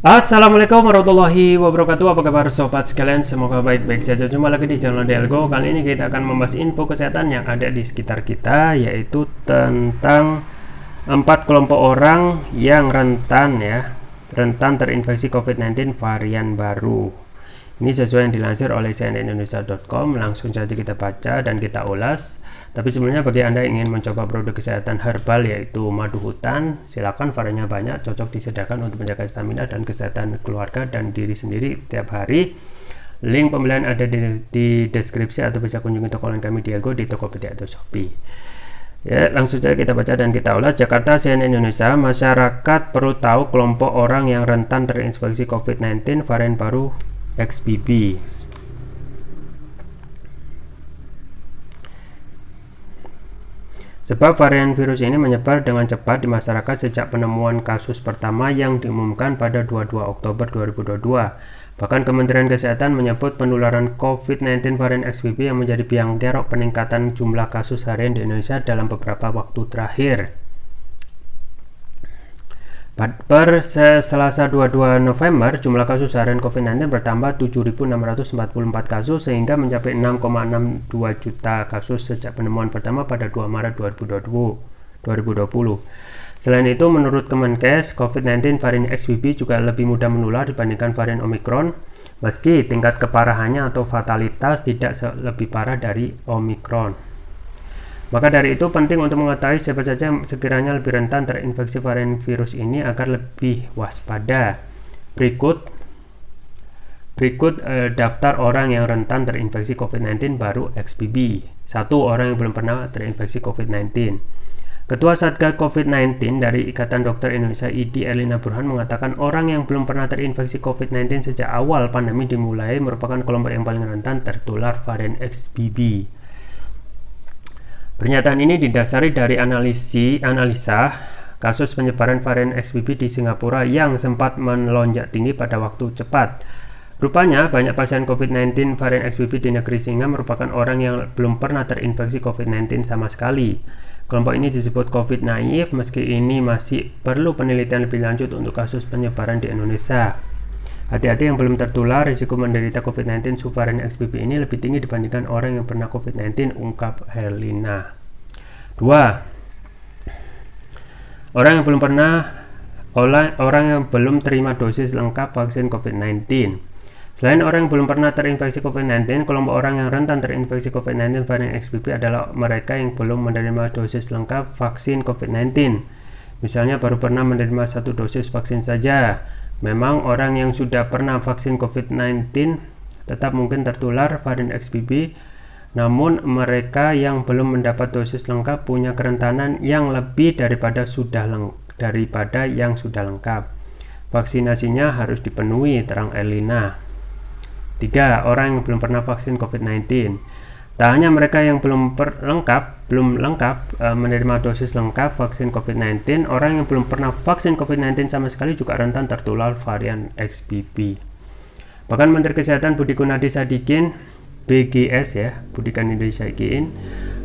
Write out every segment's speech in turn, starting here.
Assalamualaikum warahmatullahi wabarakatuh. Apa kabar sobat sekalian? Semoga baik-baik saja. Jumpa lagi di channel Delgo. Kali ini kita akan membahas info kesehatan yang ada di sekitar kita, yaitu tentang 4 kelompok orang yang rentan terinfeksi COVID-19 varian baru. Ini sesuai yang dilansir oleh cnnindonesia.com. Langsung saja kita baca dan kita ulas. Tapi sebelumnya bagi Anda yang ingin mencoba produk kesehatan herbal yaitu madu hutan, silakan, variannya banyak, cocok disediakan untuk menjaga stamina dan kesehatan keluarga dan diri sendiri setiap hari. Link pembelian ada di deskripsi atau bisa kunjungi toko online kami Delgo di Tokopedia atau Shopee. Ya, langsung saja kita baca dan kita ulas. Jakarta, CNN Indonesia. Masyarakat perlu tahu kelompok orang yang rentan terinfeksi COVID-19 varian baru XBB. Sebab varian virus ini menyebar dengan cepat di masyarakat sejak penemuan kasus pertama yang diumumkan pada 22 Oktober 2022. Bahkan Kementerian Kesehatan menyebut penularan COVID-19 varian XBB yang menjadi biang kerok peningkatan jumlah kasus harian di Indonesia dalam beberapa waktu terakhir. Per Selasa 22 November, jumlah kasus harian COVID-19 bertambah 7.644 kasus sehingga mencapai 6,62 juta kasus sejak penemuan pertama pada 2 Maret 2020. Selain itu, menurut Kemenkes, COVID-19 varian XBB juga lebih mudah menular dibandingkan varian Omicron, meski tingkat keparahannya atau fatalitas tidak lebih parah dari Omicron. Maka dari itu penting untuk mengetahui siapa saja yang sekiranya lebih rentan terinfeksi varian virus ini agar lebih waspada. Berikut daftar orang yang rentan terinfeksi COVID-19 baru XBB. 1. Orang yang belum pernah terinfeksi COVID-19. Ketua Satgas COVID-19 dari Ikatan Dokter Indonesia IDI Erlina Burhan mengatakan orang yang belum pernah terinfeksi COVID-19 sejak awal pandemi dimulai merupakan kelompok yang paling rentan tertular varian XBB. Pernyataan ini didasari dari analisa kasus penyebaran varian XBB di Singapura yang sempat melonjak tinggi pada waktu cepat. Rupanya, banyak pasien COVID-19 varian XBB di negeri Singa merupakan orang yang belum pernah terinfeksi COVID-19 sama sekali. Kelompok ini disebut COVID naif, meski ini masih perlu penelitian lebih lanjut untuk kasus penyebaran di Indonesia. Hati-hati yang belum tertular, risiko menderita COVID-19 subvarian XBB ini lebih tinggi dibandingkan orang yang pernah COVID-19, ungkap Herlina. 2. Orang yang belum terima dosis lengkap vaksin COVID-19. Selain orang yang belum pernah terinfeksi COVID-19, kelompok orang yang rentan terinfeksi COVID-19 varian XBB adalah mereka yang belum menerima dosis lengkap vaksin COVID-19. Misalnya baru pernah menerima 1 dosis vaksin saja. Memang orang yang sudah pernah vaksin COVID-19 tetap mungkin tertular varian XBB, namun mereka yang belum mendapat dosis lengkap punya kerentanan yang lebih daripada yang sudah lengkap. Vaksinasinya harus dipenuhi, terang Erlina. 3. Orang yang belum pernah vaksin COVID-19. Tak hanya mereka yang belum lengkap menerima dosis lengkap vaksin COVID-19, orang yang belum pernah vaksin COVID-19 sama sekali juga rentan tertular varian XBB. Bahkan Menteri Kesehatan Budi Gunadi Sadikin, BGS Budikan Indonesia Sadikin,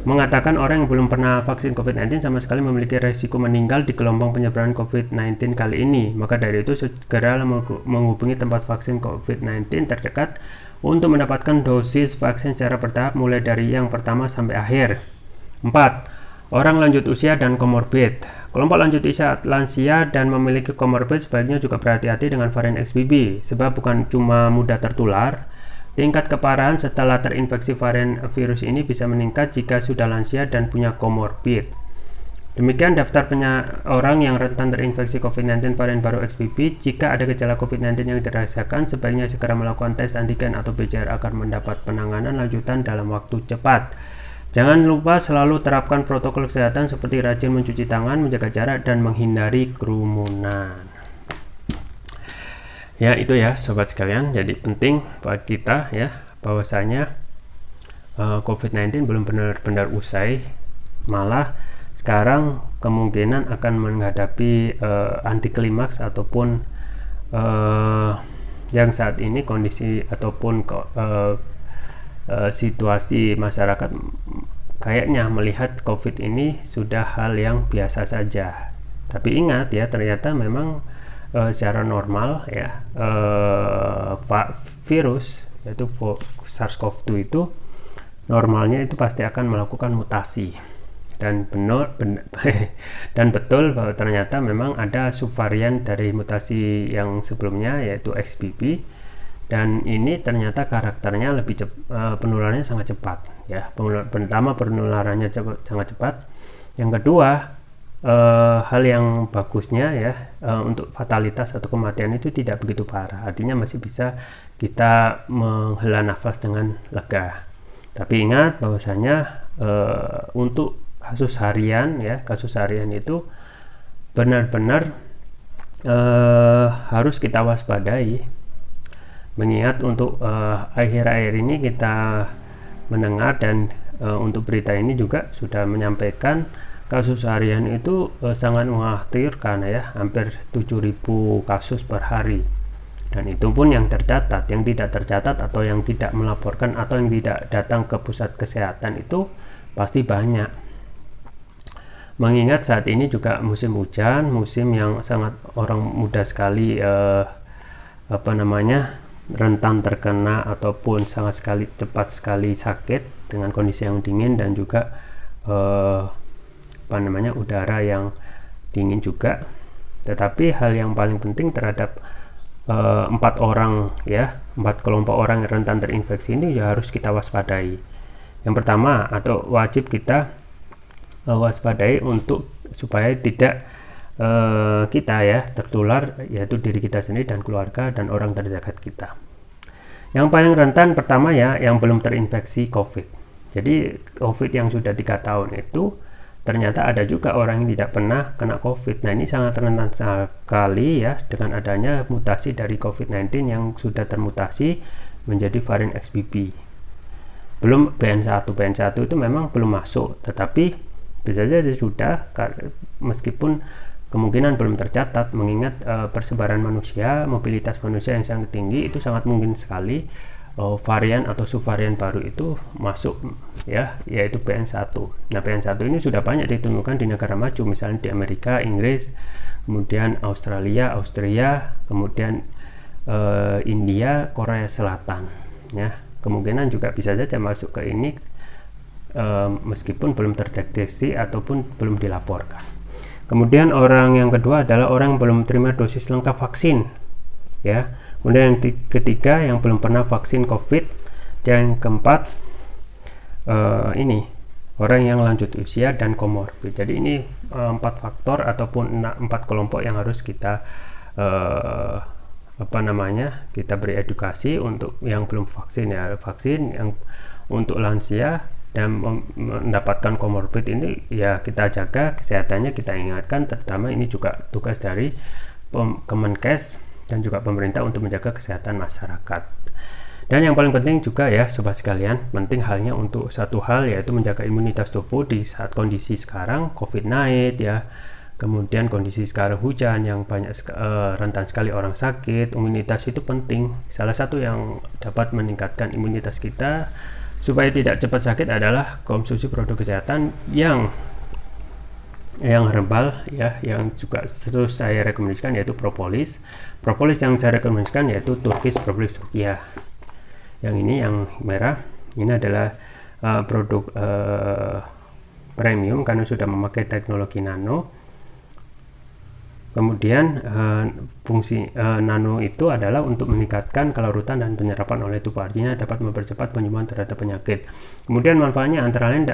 mengatakan orang yang belum pernah vaksin COVID-19 sama sekali memiliki resiko meninggal di gelombang penyebaran COVID-19 kali ini. Maka dari itu segera menghubungi tempat vaksin COVID-19 terdekat untuk mendapatkan dosis vaksin secara bertahap mulai dari yang pertama sampai akhir. 4. Orang lanjut usia dan komorbid. Kelompok lanjut usia lansia dan memiliki komorbid sebaiknya juga berhati-hati dengan varian XBB, sebab bukan cuma mudah tertular, tingkat keparahan setelah terinfeksi varian virus ini bisa meningkat jika sudah lansia dan punya komorbid. Demikian daftar orang yang rentan terinfeksi COVID-19 varian baru XBB. Jika ada gejala COVID-19 yang dirasakan, sebaiknya segera melakukan tes antigen atau PCR agar mendapat penanganan lanjutan dalam waktu cepat. Jangan lupa selalu terapkan protokol kesehatan seperti rajin mencuci tangan, menjaga jarak, dan menghindari kerumunan. Ya, itu ya sobat sekalian. Jadi penting buat kita bahwasanya COVID-19 belum benar-benar usai, malah sekarang kemungkinan akan menghadapi anti klimaks ataupun yang saat ini kondisi ataupun situasi masyarakat kayaknya melihat COVID ini sudah hal yang biasa saja. Tapi ingat ya, ternyata memang secara normal ya, virus yaitu SARS-CoV-2 itu normalnya itu pasti akan melakukan mutasi, dan dan betul bahwa ternyata memang ada subvarian dari mutasi yang sebelumnya yaitu XBB, dan ini ternyata karakternya lebih penularannya sangat cepat ya. Pertama, penularannya sangat cepat. Yang kedua, hal yang bagusnya ya, untuk fatalitas atau kematian itu tidak begitu parah, artinya masih bisa kita menghela nafas dengan lega. Tapi ingat bahwasanya untuk kasus harian ya, kasus harian itu benar-benar harus kita waspadai, mengingat untuk akhir-akhir ini kita mendengar dan untuk berita ini juga sudah menyampaikan kasus harian itu sangat mengkhawatirkan ya, hampir 7.000 kasus per hari, dan itu pun yang tercatat. Yang tidak tercatat atau yang tidak melaporkan atau yang tidak datang ke pusat kesehatan itu pasti banyak, mengingat saat ini juga musim hujan, musim yang sangat orang mudah sekali rentan terkena ataupun sangat sekali cepat sekali sakit dengan kondisi yang dingin dan juga udara yang dingin juga. Tetapi hal yang paling penting terhadap 4 kelompok orang yang rentan terinfeksi ini ya harus kita waspadai. Yang pertama, atau wajib kita waspadai untuk supaya tidak kita ya tertular, yaitu diri kita sendiri dan keluarga dan orang terdekat kita. Yang paling rentan pertama ya, yang belum terinfeksi COVID. Jadi COVID yang sudah 3 tahun itu ternyata ada juga orang yang tidak pernah kena COVID. Nah, ini sangat rentan sekali ya dengan adanya mutasi dari COVID-19 yang sudah termutasi menjadi varian XBB. Belum BN1 itu memang belum masuk, tetapi bisa saja sudah, meskipun kemungkinan belum tercatat, mengingat persebaran manusia, mobilitas manusia yang sangat tinggi, itu sangat mungkin sekali varian atau subvarian baru itu masuk ya, yaitu BN1. Nah, BN1 ini sudah banyak ditemukan di negara maju, misalnya di Amerika, Inggris, kemudian Australia, kemudian India, Korea Selatan ya. Kemungkinan juga bisa saja masuk ke ini meskipun belum terdeteksi ataupun belum dilaporkan. Kemudian orang yang kedua adalah orang yang belum terima dosis lengkap vaksin ya. Kemudian yang ketiga yang belum pernah vaksin COVID, dan yang keempat ini orang yang lanjut usia dan komorbid. Jadi ini 4 faktor ataupun 4 kelompok yang harus kita kita beri edukasi. Untuk yang belum vaksin ya vaksin, yang untuk lansia dan mendapatkan komorbid ini ya kita jaga kesehatannya, kita ingatkan, terutama ini juga tugas dari Kemenkes dan juga pemerintah untuk menjaga kesehatan masyarakat. Dan yang paling penting juga ya sobat sekalian, penting halnya untuk satu hal, yaitu menjaga imunitas tubuh di saat kondisi sekarang COVID naik ya, kemudian kondisi sekarang hujan yang banyak rentan sekali orang sakit. Imunitas itu penting, salah satu yang dapat meningkatkan imunitas kita supaya tidak cepat sakit adalah konsumsi produk kesehatan yang herbal ya, yang juga terus saya rekomendasikan, yaitu propolis yang saya rekomendasikan yaitu Turkish Propolis Turkiya. Yang ini yang merah ini adalah produk premium karena sudah memakai teknologi nano. Kemudian fungsi nano itu adalah untuk meningkatkan kelarutan dan penyerapan oleh tubuh, artinya dapat mempercepat penyembuhan terhadap penyakit. Kemudian manfaatnya antara lain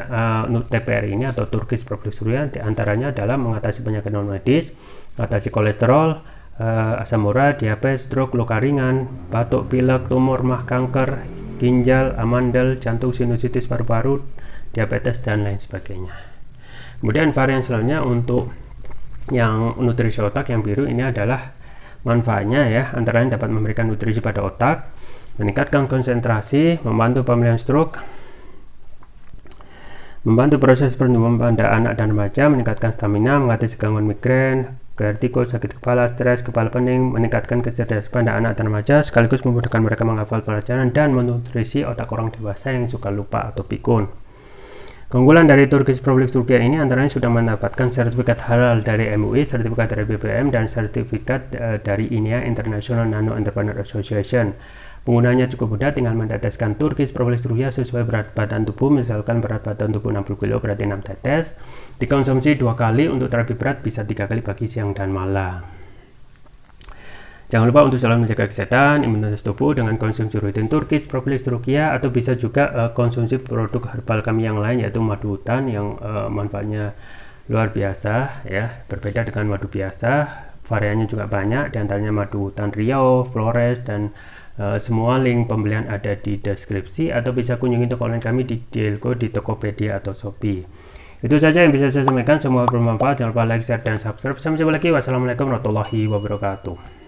TPR ini atau Turkish Propolis Turkiya diantaranya adalah mengatasi penyakit non medis, mengatasi kolesterol, asam urat, diabetes, stroke, luka ringan, batuk, pilek, tumor mah, kanker ginjal, amandel, jantung, sinusitis paru-paru, diabetes dan lain sebagainya. Kemudian varian selanjutnya untuk yang nutrisi otak yang biru ini adalah manfaatnya ya, antara lain dapat memberikan nutrisi pada otak, meningkatkan konsentrasi, membantu pemulihan stroke, membantu proses pertumbuhan pada anak dan remaja, meningkatkan stamina, mengatasi gangguan migrain, vertigo, sakit kepala, stres, kepala pening, meningkatkan kecerdasan pada anak dan remaja, sekaligus memudahkan mereka menghafal pelajaran dan menutrisi otak orang dewasa yang suka lupa atau pikun. Keunggulan dari Turkish Public Turkiya ini antaranya sudah mendapatkan sertifikat halal dari MUI, sertifikat dari BPM, dan sertifikat dari INEA International Nano Entrepreneur Association. Penggunanya cukup mudah, tinggal menteteskan Turkish Public Turkiya sesuai berat badan tubuh. Misalkan berat badan tubuh 60 kg, berarti 6 tetes. Dikonsumsi 2 kali, untuk terapi berat bisa 3 kali pagi, siang, dan malam. Jangan lupa untuk selalu menjaga kesehatan, imunitas tubuh dengan konsumsi rutin Turkish Public Turkiya, atau bisa juga konsumsi produk herbal kami yang lain, yaitu madu hutan yang manfaatnya luar biasa ya, berbeda dengan madu biasa. Variannya juga banyak, diantaranya madu hutan Riau, Flores, dan semua link pembelian ada di deskripsi, atau bisa kunjungi toko online kami di Dielko, di Tokopedia atau Shopee. Itu saja yang bisa saya sampaikan, semoga bermanfaat. Jangan lupa like, share, dan subscribe. Sampai jumpa lagi. Wassalamualaikum warahmatullahi wabarakatuh.